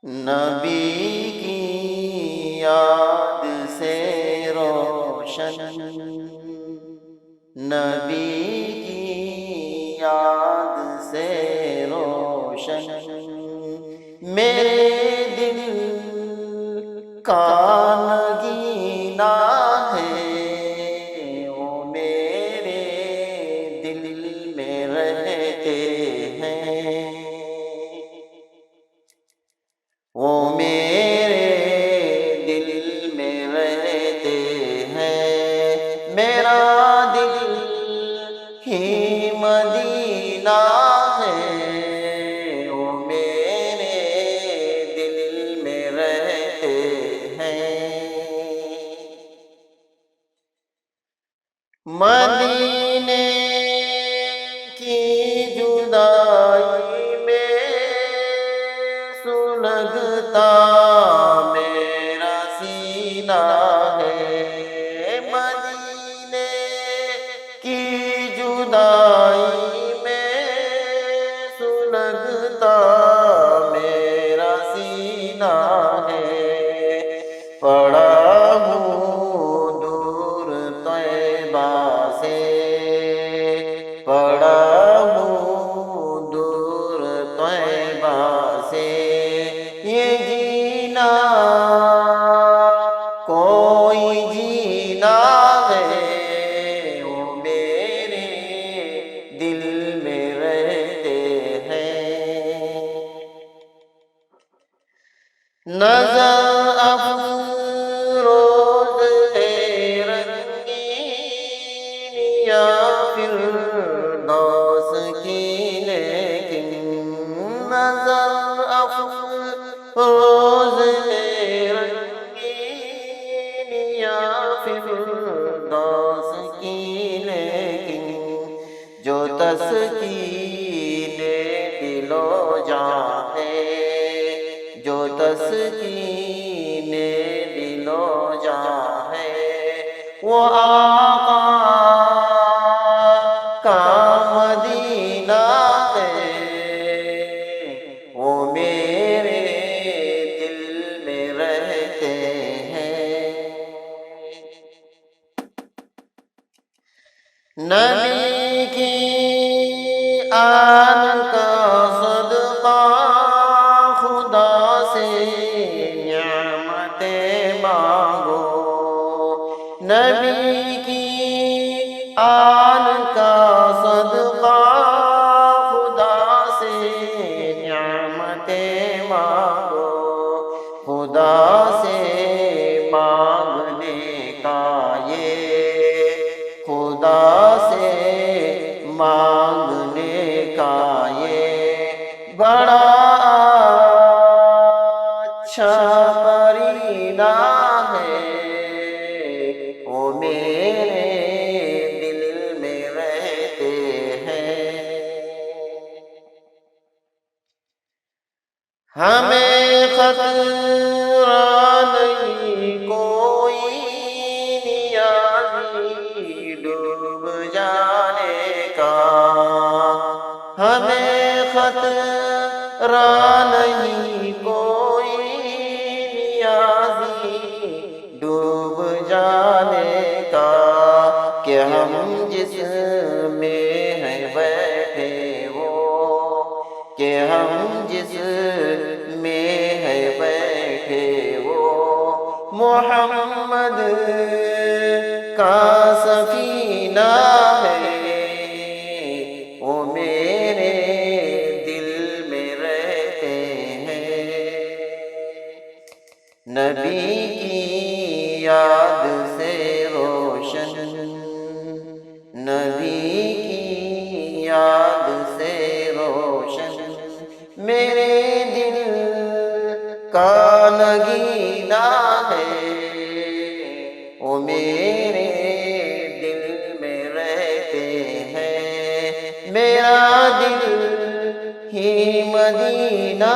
نبی کی یاد سے روشن، نبی کی یاد سے روشن، میرے دل کا نگینا ہے، وہ میرے دل میں رہتے ہیں، وہ میرے دل میں رہتے ہیں، میرا دل ہی مدینہ ہے، وہ میرے دل میں رہتے ہیں، مدینے کی جدائی میں سلگتا میرا سینہ ہے، مدینے کی جدائی میں سلگتا میرا سینہ ہے، پڑا ہوں دور طیبہ سے، پڑا ہوں دور طیبہ سے، یہ جینا کوئی جینا ہے، وہ میرے دل میں رہتے ہیں، نظر افروز ہے رنگین یا فردوس کی، لیکن نظر افروز ہے رنگین یا فردوس کی، لیکن جو تسکین دل و جاں ہے، جو تسکین دل و جاں ہے، وہ آقا کا مدینہ ہے، وہ میرے دل میں رہتے ہیں، نبی کی آل کا صدقہ خدا سے نعمتیں مانگو، نبی کی آل کا صدقہ خدا سے نعمتیں مانگو، خدا سے مانگنے کا یہ، خدا سے مانگنے کا یہ بڑا اچھا قرینہ ہے، وہ میرے دل میں رہتے ہیں، ہمیں خطرہ نہیں کوئی نیازی ڈوب جانے کا، ہمیں خطرہ نہیں کوئی نیازی ڈوب جانے کا، کہ ہم جس میں ہیں بیٹھے وہ، کہ ہم جس میں ہے بیٹھے وہ محمد کا سفینہ ہے، وہ میرے دل میں رہتے ہیں، نبی کی یاد سے روشن، نبی کی یاد سے روشن، میرے دل کا نگینا ہے، وہ میرے دل میں رہتے ہیں، میرا دل ہی مدینہ